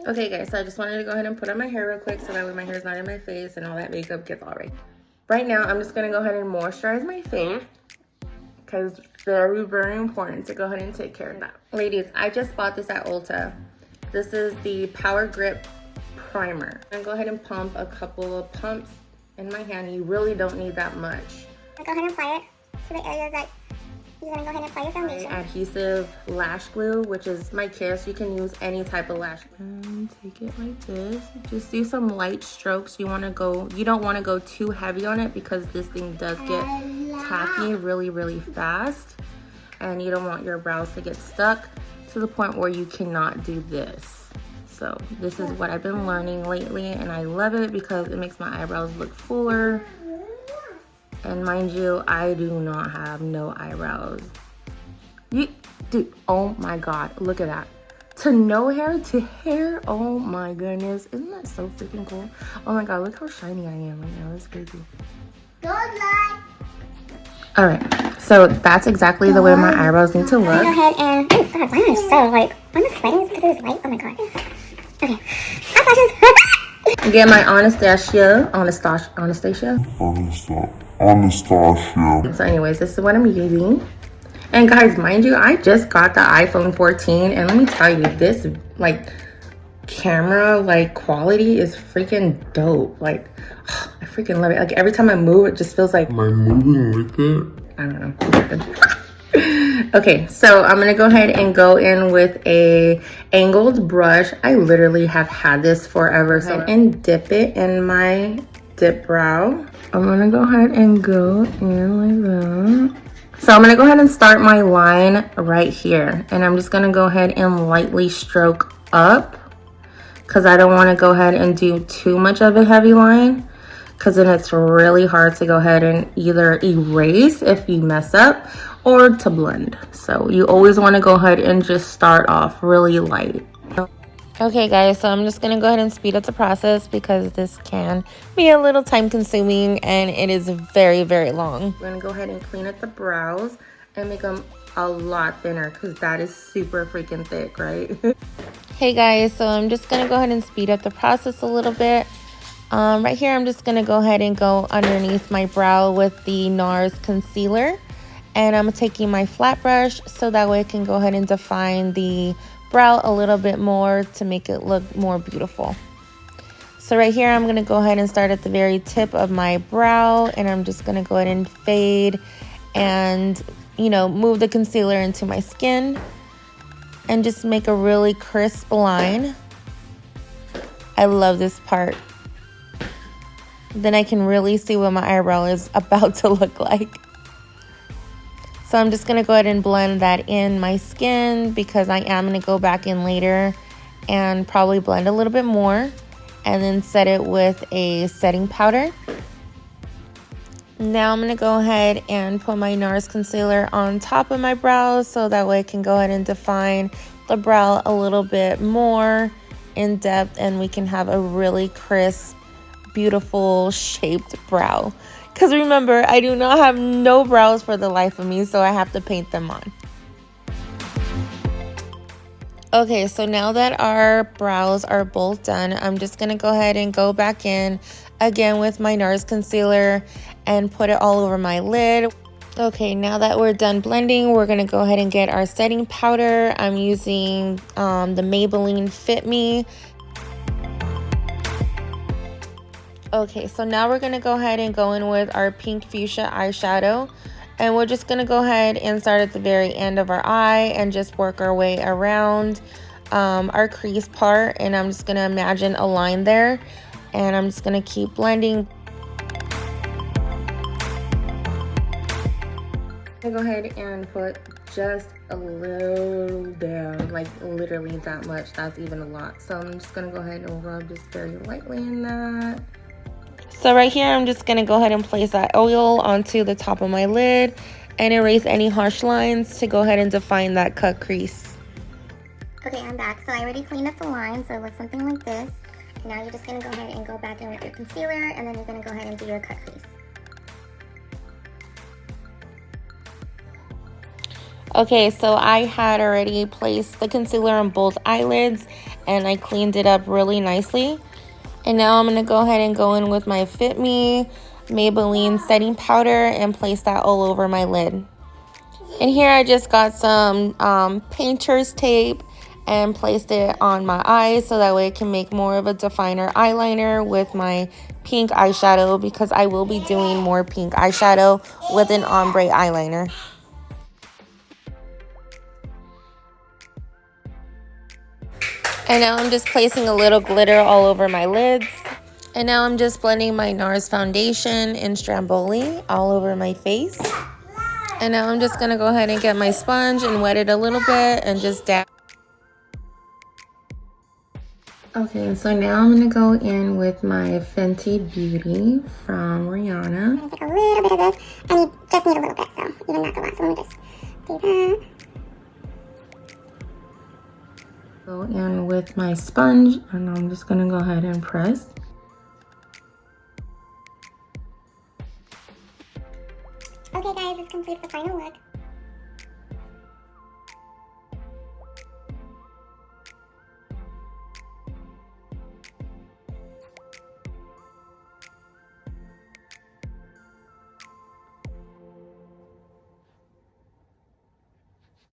Okay guys, so I just wanted to go ahead and put on my hair real quick so that way my hair is not in my face and all that makeup gets all right. Right now, I'm just gonna go ahead and moisturize my face because very, very important to go ahead and take care of that. Ladies, I just bought this at Ulta. This is the Power Grip Primer. I'm gonna go ahead and pump a couple of pumps in my hand. You really don't need that much. Go ahead and apply it to the areas that you're gonna go ahead and apply your foundation. Adhesive lash glue, which is my Kiss. You can use any type of lash glue. And take it like this. Just do some light strokes. You don't want to go too heavy on it because this thing does get tacky really, really fast. And you don't want your brows to get stuck to the point where you cannot do this. So this is what I've been learning lately, and I love it because it makes my eyebrows look fuller. And mind you, I do not have no eyebrows. Dude, oh my God, look at that. To no hair to hair, oh my goodness. Isn't that so freaking cool? Oh my God, look how shiny I am right now, that's crazy. Good luck. All right, so that's exactly the way my eyebrows need to look. Go ahead and, oh God, mine is so like, I'm just sweating because it is light, oh my God. Okay, eyelashes. Get my Anastasia. So anyways, this is what I'm using. And guys, mind you, I just got the iPhone 14, and let me tell you, this like camera like quality is freaking dope. Like, I freaking love it. Like every time I move, it just feels like, am I moving with it? I don't know. Okay, so I'm gonna go ahead and go in with a angled brush. I literally have had this forever. So and dip it in my dip brow. I'm gonna go ahead and go in like that. So I'm gonna go ahead and start my line right here. And I'm just gonna go ahead and lightly stroke up because I don't wanna go ahead and do too much of a heavy line because then it's really hard to go ahead and either erase if you mess up or to blend. So you always wanna go ahead and just start off really light. Okay guys, so I'm just gonna go ahead and speed up the process because this can be a little time consuming and it is very, very long. We're gonna go ahead and clean up the brows and make them a lot thinner because that is super freaking thick, right? Hey guys, so I'm just gonna go ahead and speed up the process a little bit. Right here, I'm just gonna go ahead and go underneath my brow with the NARS concealer. And I'm taking my flat brush so that way I can go ahead and define the brow a little bit more to make it look more beautiful. So right here, I'm gonna go ahead and start at the very tip of my brow, and I'm just gonna go ahead and fade and, you know, move the concealer into my skin and just make a really crisp line. I love this part. Then I can really see what my eyebrow is about to look like. So I'm just gonna go ahead and blend that in my skin because I am gonna go back in later and probably blend a little bit more and then set it with a setting powder. Now I'm gonna go ahead and put my NARS concealer on top of my brows so that way I can go ahead and define the brow a little bit more in depth and we can have a really crisp, beautiful shaped brow. Because remember, I do not have no brows for the life of me, so I have to paint them on. Okay, so now that our brows are both done, I'm just going to go ahead and go back in again with my NARS concealer and put it all over my lid. Okay, now that we're done blending, we're going to go ahead and get our setting powder. I'm using the Maybelline Fit Me. Okay, so now we're going to go ahead and go in with our pink fuchsia eyeshadow. And we're just going to go ahead and start at the very end of our eye and just work our way around our crease part. And I'm just going to imagine a line there. And I'm just going to keep blending. I go ahead and put just a little down, like literally that much. That's even a lot. So I'm just going to go ahead and rub just very lightly in that. So right here, I'm just going to go ahead and place that oil onto the top of my lid and erase any harsh lines to go ahead and define that cut crease. Okay, I'm back. So I already cleaned up the line, so it looks something like this. Now you're just going to go ahead and go back in with your concealer, and then you're going to go ahead and do your cut crease. Okay, so I had already placed the concealer on both eyelids and I cleaned it up really nicely. And now I'm going to go ahead and go in with my Fit Me Maybelline setting powder and place that all over my lid. And here I just got some painter's tape and placed it on my eyes so that way I can make more of a definer eyeliner with my pink eyeshadow, because I will be doing more pink eyeshadow with an ombre eyeliner. And now I'm just placing a little glitter all over my lids. And now I'm just blending my NARS foundation in Stromboli all over my face. And now I'm just going to go ahead and get my sponge and wet it a little bit and just dab. Okay, so now I'm going to go in with my Fenty Beauty from Rihanna. I'm going to take a little bit of this, and you just need a little bit, so even not a lot. So let me just do that. Go in with my sponge, and I'm just going to go ahead and press. Okay guys, this completes the final look.